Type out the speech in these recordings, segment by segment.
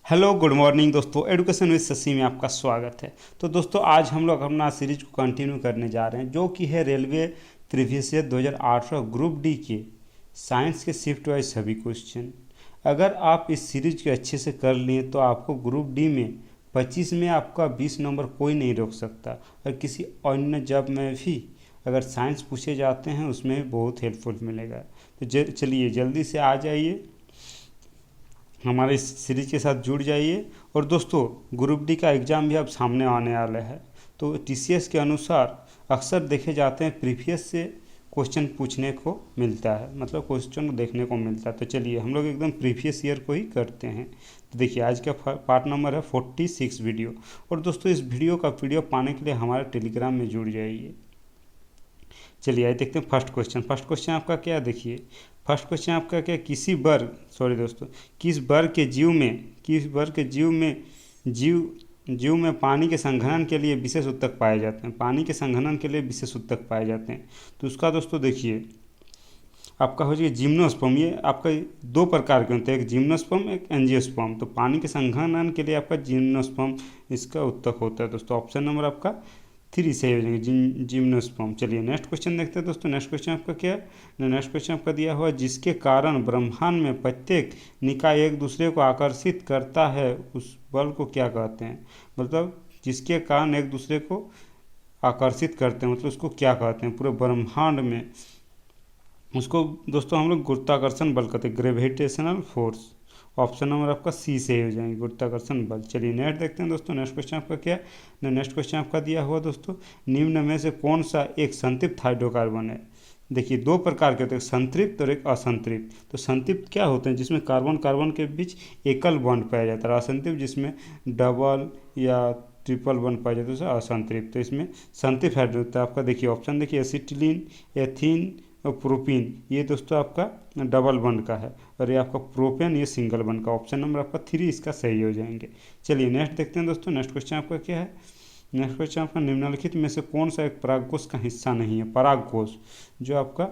Hello good morning दोस्तों, education with Shashi में आपका स्वागत है। तो दोस्तों आज हम लोग अपना सीरीज को कंटिन्यू करने जा रहे हैं जो कि है railway previous year 2018 group D के साइंस के शिफ्ट वाइज सभी क्वेश्चन। अगर आप इस सीरीज को अच्छे से कर लिए तो आपको ग्रुप डी में 25 में आपका 20 नंबर कोई नहीं रोक सकता। और किसी अन्य जॉब में भी अगर साइंस पूछे जाते हैं उसमें भी बहुत हेल्पफुल मिलेगा। तो चलिए जल्दी से आ जाइए, हमारे इस सीरीज के साथ जुड़ जाइए। और दोस्तों ग्रुप डी का एग्ज़ाम भी अब सामने आने वाला है, तो टीसीएस के अनुसार अक्सर देखे जाते हैं प्रीवियस से क्वेश्चन पूछने को मिलता है, मतलब क्वेश्चन को देखने को मिलता है। तो चलिए हम लोग एकदम प्रीवियस ईयर को ही करते हैं। तो देखिए आज का पार्ट नंबर है 46 वीडियो। और दोस्तों इस वीडियो का पीडीएफ पाने के लिए हमारे टेलीग्राम में जुड़ जाइए। चलिए आइए देखते हैं फर्स्ट क्वेश्चन। फर्स्ट क्वेश्चन आपका क्या, देखिए फर्स्ट क्वेश्चन आपका क्या, किस वर्ग के जीव में पानी के संघनन के लिए विशेष ऊतक पाए जाते हैं। पानी के संघनन के लिए विशेष ऊतक पाए जाते हैं। तो उसका दोस्तों देखिए आपका हो जाएगा जिम्नोस्पर्म। ये आपका दो प्रकार के होते हैं, एक जिम्नोस्पर्म एक एंजियोस्पर्म। तो पानी के संघनन के लिए आपका जिम्नोस्पर्म इसका ऊतक होता है। दोस्तों ऑप्शन नंबर आपका 3 सही हो जाएंगे, जिम्नोस्पर्म। चलिए नेक्स्ट क्वेश्चन देखते हैं दोस्तों। नेक्स्ट क्वेश्चन आपका क्या है, नेक्स्ट क्वेश्चन आपका दिया हुआ जिसके कारण ब्रह्मांड में प्रत्येक निकाय एक दूसरे को आकर्षित करता है उस बल को क्या कहते हैं। मतलब जिसके कारण एक दूसरे को आकर्षित करते हैं, मतलब उसको क्या कहते हैं पूरे ब्रह्मांड में। उसको दोस्तों हम लोग गुरुत्वाकर्षण बल कहते हैं, ग्रेविटेशनल फोर्स। ऑप्शन नंबर आपका सी से हो जाएंगे, गुरुत्वाकर्षण बल। चलिए नेक्स्ट देखते हैं दोस्तों। नेक्स्ट क्वेश्चन आपका क्या है, नेक्स्ट क्वेश्चन आपका दिया हुआ दोस्तों निम्न में से कौन सा एक संतृप्त हाइड्रोकार्बन है। देखिए दो प्रकार के होते हैं, संतृप्त और एक असंतृप्त। तो संतृप्त क्या होते हैं, जिसमें कार्बन कार्बन के बीच एकल बॉन्ड पाया जाता है। असंतृप्त जिसमें डबल या ट्रिपल बॉन्ड पाया जाता है, असंतृप्त। तो इसमें संतृप्त हाइड्रोजन आपका देखिए ऑप्शन देखिए एसिटिलीन, एथीन और प्रोपीन। ये दोस्तों आपका डबल बॉन्ड का है, और ये आपका प्रोपेन ये सिंगल बॉन्ड का। ऑप्शन नंबर आपका 3 इसका सही हो जाएंगे। चलिए नेक्स्ट देखते हैं दोस्तों। नेक्स्ट क्वेश्चन आपका क्या है, नेक्स्ट क्वेश्चन आपका निम्नलिखित में से कौन सा एक परागकोश का हिस्सा नहीं है। परागकोश जो आपका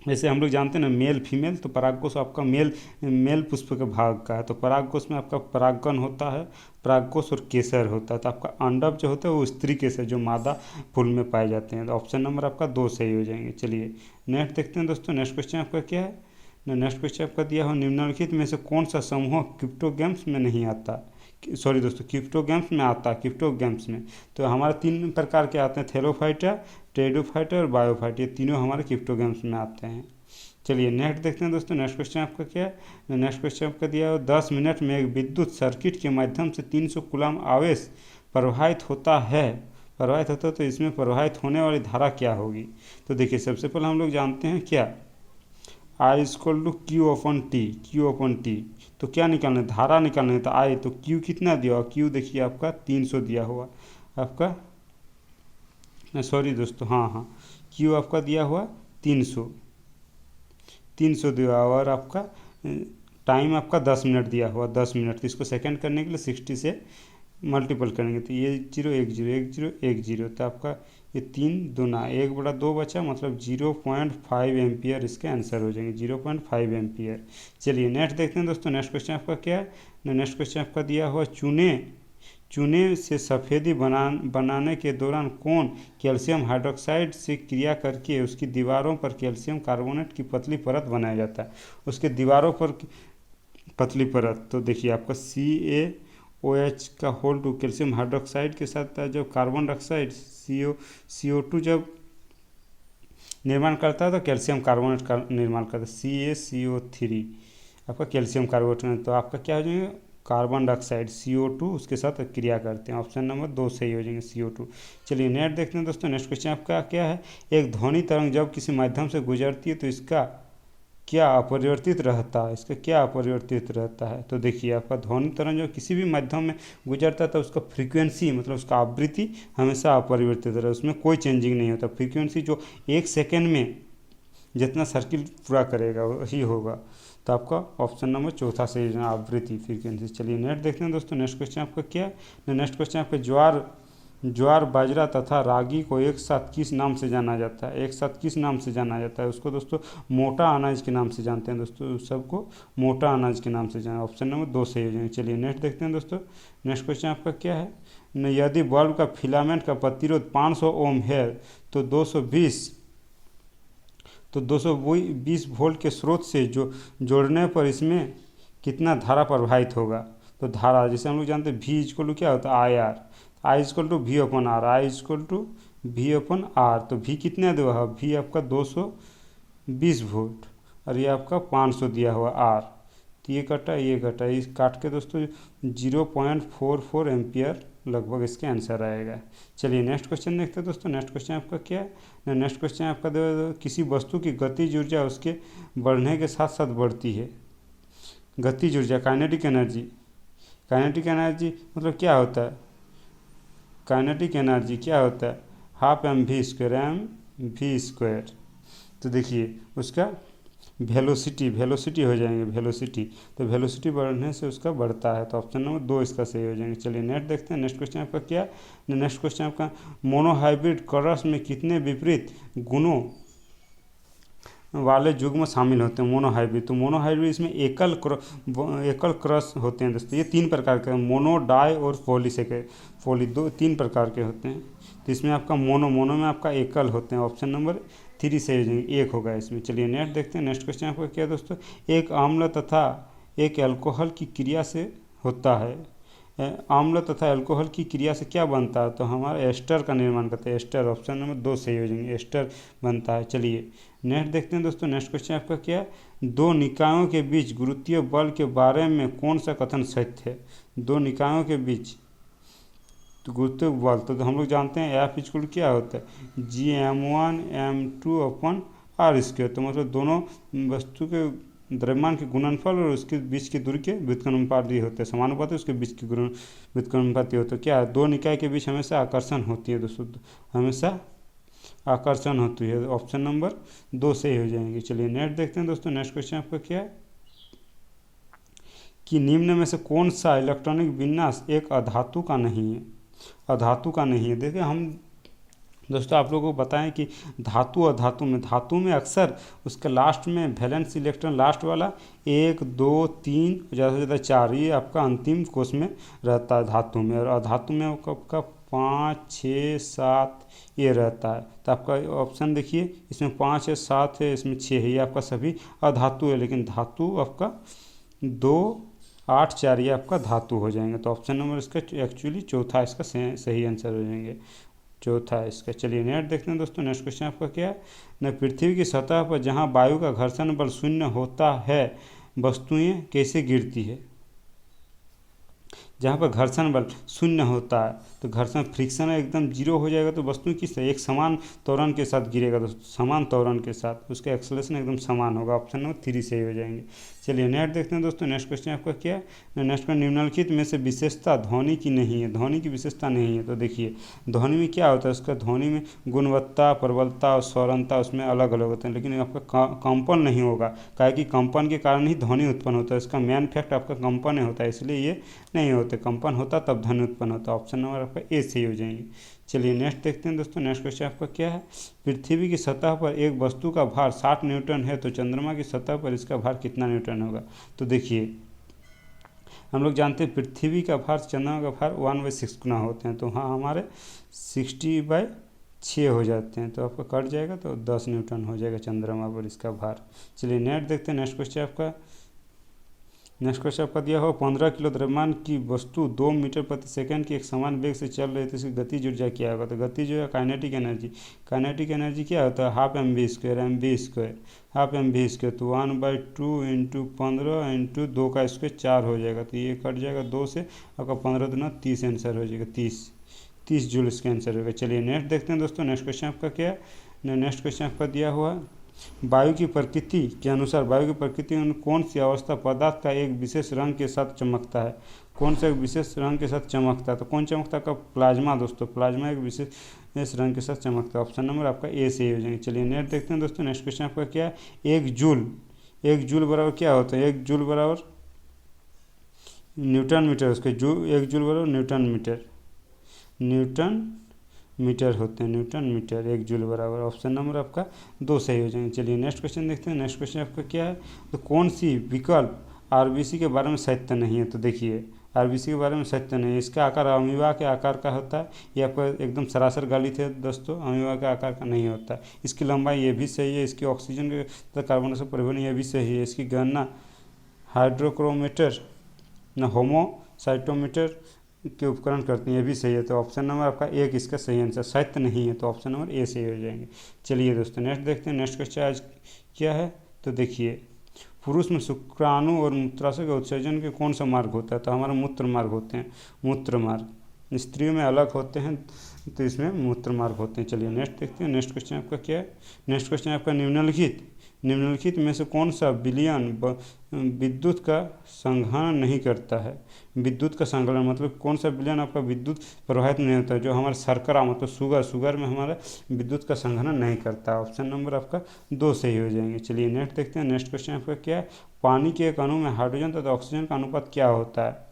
जैसे हम लोग जानते हैं ना मेल फीमेल, तो परागकोश आपका मेल पुष्प के भाग का है। तो परागकोश में आपका परागकण होता है, परागकोश और केसर होता है। तो आपका अंडक जो होता है वो स्त्री केसर जो मादा फूल में पाए जाते हैं। तो ऑप्शन नंबर आपका 2 सही हो जाएंगे। चलिए नेक्स्ट देखते हैं दोस्तों। नेक्स्ट क्वेश्चन आपका क्या है, नेक्स्ट क्वेश्चन आपका दिया हो निम्नलिखित में से कौन सा समूह क्रिप्टोगेम्स में नहीं आता। सॉरी दोस्तों क्रिप्टोगेम्स में आता है, क्रिप्टोगेम्स में। तो हमारे 3 प्रकार के आते हैं, थेलोफाइटा, टेरिडोफाइटा और बायोफाइटा। ये तीनों हमारे क्रिप्टोगेम्स में आते हैं। चलिए नेक्स्ट देखते हैं दोस्तों। नेक्स्ट क्वेश्चन आपका क्या है, नेक्स्ट क्वेश्चन आपका दिया हो 10 मिनट में एक विद्युत सर्किट के माध्यम से 300 कूलम आवेश प्रवाहित होता है, तो इसमें प्रवाहित होने वाली धारा क्या होगी। तो देखिए सबसे पहले हम लोग जानते हैं क्या, I equal to Q upon T. तो क्या निकालना है, धारा निकालना है। तो आई तो क्यू कितना दिया हुआ, क्यू देखिए आपका 300 दिया हुआ आपका, सॉरी दोस्तों हाँ क्यू आपका दिया हुआ 300 दिया हुआ। और आपका टाइम आपका 10 मिनट दिया हुआ, 10 मिनट। तो इसको सेकंड करने के लिए 60 से मल्टीपल करेंगे तो ये 0 1 0 1 0 1 0। तो आपका ये 3 दूना 1/2 बचा, मतलब 0.5 एम्पियर इसके आंसर हो जाएंगे, 0.5 एम्पियर। चलिए नेक्स्ट देखते हैं दोस्तों। नेक्स्ट क्वेश्चन आपका क्या है, नेक्स्ट क्वेश्चन आपका दिया हुआ चूने से सफ़ेदी बनाने के दौरान कौन कैल्शियम हाइड्रोक्साइड से क्रिया करके उसकी दीवारों पर कैल्शियम कार्बोनेट की पतली परत बनाया जाता है। उसके दीवारों पर पतली परत, तो देखिए आपका CaOH का होल टू कैल्शियम हाइड्रोक्साइड के साथ जब कार्बन डाइऑक्साइड CO2 जब निर्माण करता है तो कैल्शियम कार्बोनेट का निर्माण करता है, CaCO3 आपका कैल्शियम कार्बोनेट। तो आपका क्या हो जाएगा, कार्बन डाइऑक्साइड CO2 उसके साथ क्रिया करते हैं। ऑप्शन नंबर 2 सही हो जाएंगे, CO2। चलिए नेक्स्ट देखते हैं दोस्तों। नेक्स्ट क्वेश्चन आपका क्या है, एक ध्वनि तरंग जब किसी माध्यम से गुजरती है तो इसका क्या अपरिवर्तित रहता है, इसका क्या अपरिवर्तित रहता है। तो देखिए आपका ध्वनि तरंग जो किसी भी माध्यम में गुजरता है तो उसका फ्रीक्वेंसी मतलब उसका आवृत्ति हमेशा अपरिवर्तित रहे, उसमें कोई चेंजिंग नहीं होता। फ्रीक्वेंसी जो 1 सेकेंड में जितना सर्किल पूरा करेगा वही होगा। तो आपका ऑप्शन नंबर 4 सही आवृत्ति फ्रीक्वेंसी। चलिए नेक्स्ट देखते हैं दोस्तों। नेक्स्ट क्वेश्चन आपका क्या है, नेक्स्ट क्वेश्चन आपका ज्वार, बाजरा तथा रागी को एक साथ किस नाम से जाना जाता है? एक साथ किस नाम से जाना जाता है? उसको दोस्तों मोटा अनाज के नाम से जानते हैं दोस्तों, सबको मोटा अनाज के नाम से जाना। ऑप्शन नंबर 2 सही हो जाएंगे। चलिए नेक्स्ट देखते हैं दोस्तों। नेक्स्ट क्वेश्चन आपका क्या है? यदि बल्ब का फिलामेंट का प्रतिरोध 500 ओम है तो 220 वोल्ट के स्रोत से जोड़ने पर इसमें कितना धारा प्रवाहित होगा? तो धारा जैसे हम लोग जानते हैं V इक्वल टू क्या होता है? I R. I equal to V upon R. I equal to V upon R. तो V कितना दिया हुआ? V आपका 220 वोल्ट और ये आपका 500 दिया हुआ आर। तो ये कटा, ये कटा, इस काट के दोस्तों 0.44 एम्पियर लगभग इसका आंसर आएगा। चलिए नेक्स्ट क्वेश्चन देखते हैं दोस्तों। नेक्स्ट क्वेश्चन आपका क्या है? नेक्स्ट क्वेश्चन आपका किसी वस्तु की गतिज ऊर्जा उसके बढ़ने के साथ साथ बढ़ती है। गतिज ऊर्जा काइनेटिक एनर्जी। काइनेटिक एनर्जी मतलब क्या होता है? काइनेटिक एनर्जी क्या होता है? Half M V square. तो देखिए उसका वेलोसिटी हो जाएंगे, वेलोसिटी। तो वेलोसिटी बढ़ने से उसका बढ़ता है। तो ऑप्शन नंबर 2 इसका सही हो जाएंगे। चलिए नेक्स्ट देखते हैं। नेक्स्ट क्वेश्चन आपका क्या? नेक्स्ट क्वेश्चन आपका मोनोहाइब्रिड क्रॉस में कितने विपरीत गुणों वाले युग्म शामिल होते हैं? मोनोहाइब्रिड, तो मोनोहाइब्रिड इसमें एकल क्रॉस होते हैं दोस्तों। ये 3 प्रकार के, मोनो, डाई और पॉली, 3 प्रकार के होते हैं। तो इसमें आपका मोनो में आपका एकल होते हैं। ऑप्शन नंबर 3 से हो जाएंगे, 1 होगा इसमें। चलिए नेक्स्ट देखते हैं। नेक्स्ट क्वेश्चन आपका क्या दोस्तों? एक आम्ल तथा एक अल्कोहल की क्रिया से होता है। आम्ल तथा अल्कोहल की क्रिया से क्या बनता है? तो हमारा एस्टर का निर्माण करते हैं, एस्टर। ऑप्शन नंबर 2 सही हो जाएंगे, एस्टर बनता है। चलिए नेक्स्ट देखते हैं दोस्तों। नेक्स्ट क्वेश्चन आपका क्या है? 2 निकायों के बीच गुरुत्वीय बल के बारे में कौन सा कथन सत्य है? 2 निकायों के बीच तो गुरुत्वीय बल, तो हम लोग जानते हैं F इक्वल क्या होता है? Gm1m2 upon are square. तो मतलब दोनों वस्तु के द्रव्यमान के गुणनफल और उसके बीच की दूरी के व्युत्क्रमानुपाती होते हैं, समानुपाती, उसके बीच की व्युत्क्रमानुपाती होते हैं। क्या है? 2 निकाय के बीच हमेशा आकर्षण होती है दोस्तों, हमेशा आकर्षण होती है। ऑप्शन नंबर 2 सही हो जाएंगे। चलिए नेक्स्ट देखते हैं दोस्तों। नेक्स्ट क्वेश्चन आपका क्या है? कि निम्न में से कौन सा इलेक्ट्रॉनिक विन्यास एक अधातु का नहीं है? अधातु का नहीं है। देखिए हम दोस्तों आप लोगों को बताएं कि धातु और धातु में अक्सर उसके लास्ट में वैलेंस इलेक्ट्रॉन, लास्ट वाला 1 2 3 ज़्यादा से ज़्यादा 4, ये आपका अंतिम कोष में रहता है धातु में। और अधातु में आपका 5 6 7 ये रहता है। तो आपका ऑप्शन देखिए, इसमें 5 है, 7 है, इसमें 6 है, ये आपका सभी अधातु है। लेकिन धातु आपका 2 8 4 ये आपका धातु हो जाएंगे। तो ऑप्शन नंबर इसका एक्चुअली चौथा इसका सही आंसर हो जाएंगे, चौथा है इसका। चलिए नेक्स्ट देखते हैं दोस्तों। नेक्स्ट क्वेश्चन आपका क्या है? न पृथ्वी की सतह पर जहां वायु का घर्षण बल शून्य होता है वस्तुएं कैसे गिरती है? जहाँ पर घर्षण बल शून्य होता है तो घर्षण फ्रिक्शन एकदम 0 हो जाएगा, तो वस्तु किस एक समान त्वरण के साथ गिरेगा दोस्तों, समान त्वरण के साथ, उसका एक्सेलरेशन एकदम समान होगा। ऑप्शन नंबर 3 सही हो जाएंगे। चलिए नेक्स्ट देखते हैं दोस्तों। नेक्स्ट क्वेश्चन आपका क्या है? नेक्स्ट में निम्नलिखित में से विशेषता ध्वनि की नहीं है, ध्वनि की विशेषता नहीं है। तो देखिए ध्वनि में क्या होता है? उसका ध्वनि में गुणवत्ता, प्रबलता और स्वरनता उसमें अलग अलग होते हैं, लेकिन आपका कंपन नहीं होगा। काहे कि कंपन के कारण ही ध्वनि उत्पन्न होता है, इसका मेन फैक्ट आपका कंपन होता है, इसलिए ये नहीं होते। कंपन होता तब ध्वनि उत्पन्न होता है। ऑप्शन नंबर आपका ए सही हो जाएंगे। चलिए नेक्स्ट देखते हैं दोस्तों। नेक्स्ट क्वेश्चन आपका क्या है? पृथ्वी की सतह पर एक वस्तु का भार 60 न्यूटन है तो चंद्रमा की सतह पर इसका भार कितना न्यूटन होगा? तो देखिए हम लोग जानते हैं पृथ्वी का भार चंद्रमा का भार 1/6 गुना होते हैं, तो हाँ हमारे 60/6 हो जाते हैं, तो आपका कट जाएगा तो 10 न्यूटन हो जाएगा चंद्रमा पर इसका भार। चलिए नेक्स्ट देखते हैं। नेक्स्ट क्वेश्चन आपका दिया हुआ 15 किलो द्रव्यमान की वस्तु 2 मीटर प्रति सेकंड की एक समान वेग से चल रही है तो इसकी गतिज ऊर्जा क्या होगा? तो गतिज ऊर्जा काइनेटिक एनर्जी क्या होता है? हाफ एम वी स्क्वायर, तो 1/2 इंटू 15 इंटू 2 का स्क्वायर 4 हो जाएगा, तो ये कट जाएगा 2 से, आपका 15 दूना 30 आंसर हो जाएगा, 30 जूल इसका आंसर होगा। चलिए नेक्स्ट देखते हैं दोस्तों। नेक्स्ट क्वेश्चन आपका क्या है? नेक्स्ट क्वेश्चन आपका दिया हुआ वायु की प्रकृति के अनुसार वायु की प्रकृति में कौन सी अवस्था पदार्थ का एक विशेष रंग के साथ चमकता है? कौन सा एक विशेष रंग के साथ चमकता है? तो कौन चमकता है? का प्लाज्मा दोस्तों, प्लाज्मा एक विशेष रंग के साथ चमकता है। ऑप्शन नंबर आपका ए से ही हो जाएंगे। चलिए नेक्स्ट देखते हैं दोस्तों। नेक्स्ट क्वेश्चन आपका क्या है? एक जूल बराबर क्या होता है? 1 जूल बराबर न्यूटन मीटर, उसके एक जूल बराबर न्यूटन मीटर होते हैं, न्यूटन मीटर 1 जूल बराबर। ऑप्शन नंबर आपका 2 सही हो जाएंगे। चलिए नेक्स्ट क्वेश्चन देखते हैं। नेक्स्ट क्वेश्चन आपका क्या है, तो कौन सी विकल्प आरबीसी के बारे में सत्य नहीं है। तो देखिए आरबीसी के बारे में सत्य नहीं है, इसका आकार अमीबा के आकार का होता है, ये आपका एकदम सरासर गालित है दोस्तों, अमीबा के आकार का नहीं होता। इसकी लंबाई ये भी सही है, इसकी ऑक्सीजन के तथा कार्बन से परिवहन ये भी सही है, इसकी गणना हाइड्रोक्रोमीटर न होमोसाइटोमीटर के उपकरण करते हैं, ये भी सही है। तो ऑप्शन नंबर आपका 1 इसका सही आंसर, सत्य नहीं है, तो ऑप्शन नंबर ए सही हो जाएंगे। चलिए दोस्तों नेक्स्ट देखते हैं। नेक्स्ट क्वेश्चन आज क्या है, तो देखिए पुरुष में शुक्राणु और मूत्राशय के उत्सर्जन के कौन सा मार्ग होता है। तो हमारा मूत्र मार्ग होते हैं, मूत्र मार्ग। स्त्रियों में अलग होते हैं, तो इसमें मूत्र मार्ग होते हैं। चलिए नेक्स्ट देखते हैं। नेक्स्ट क्वेश्चन आपका क्या है, नेक्स्ट क्वेश्चन आपका निम्नलिखित में से कौन सा विलयन विद्युत का संघनन नहीं करता है। विद्युत का संकलन मतलब कौन सा विलयन आपका विद्युत प्रवाहित नहीं होता है, जो हमारा शर्करा मतलब शुगर में हमारा विद्युत का संघनन नहीं करता। ऑप्शन नंबर आपका 2 सही हो जाएंगे। चलिए नेक्स्ट देखते हैं। नेक्स्ट क्वेश्चन आपका क्या है, पानी के एक अणु में हाइड्रोजन तथा ऑक्सीजन का अनुपात क्या होता है।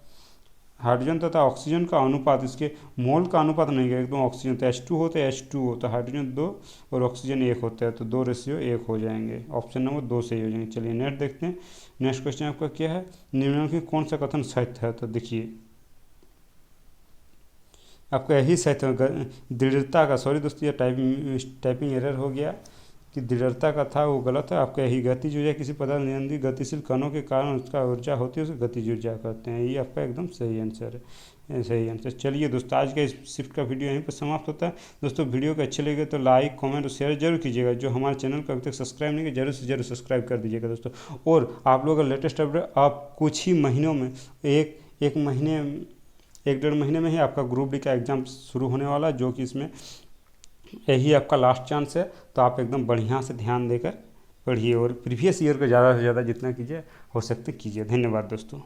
हाइड्रोजन तथा ऑक्सीजन का अनुपात, इसके मोल का अनुपात नहीं है, एकदम ऑक्सीजन तो H2 होता है, H2O तो हाइड्रोजन 2 और ऑक्सीजन 1 होता है, तो 2:1 हो जाएंगे। ऑप्शन नंबर 2 सही हो जाएंगे। चलिए नेक्स्ट देखते हैं। नेक्स्ट क्वेश्चन आपका क्या है, निम्नलिखित कौन सा कथन सत्य है। तो देखिए आपका यही सत्य है, दृढ़ता का, सॉरी दोस्तों ये टाइपिंग एरर हो गया कि दृढ़ता का था, वो गलत है। आपका यही गतिज ऊर्जा किसी पदार्थ नियंत्रित गतिशील कणों के कारण उसका ऊर्जा होती है, उसे गतिज ऊर्जा कहते हैं। ये आपका एकदम सही आंसर है, सही आंसर। चलिए दोस्तों आज का इस शिफ्ट का वीडियो यहीं पर समाप्त होता है। दोस्तों वीडियो को अच्छे लगे तो लाइक कमेंट और शेयर जरूर कीजिएगा। जो हमारे चैनल को अभी तक सब्सक्राइब नहीं किया जरूर से जरूर सब्सक्राइब कर दीजिएगा दोस्तों। और आप लोग लेटेस्ट अपडेट आप कुछ ही महीनों में एक महीने 1-1.5 महीने में ही आपका ग्रुप डी का एग्ज़ाम शुरू होने वाला है, जो कि इसमें यही आपका लास्ट चांस है। तो आप एकदम बढ़िया से ध्यान देकर पढ़िए और प्रीवियस ईयर को ज़्यादा से ज़्यादा जितना कीजिए हो सकते कीजिए। धन्यवाद दोस्तों।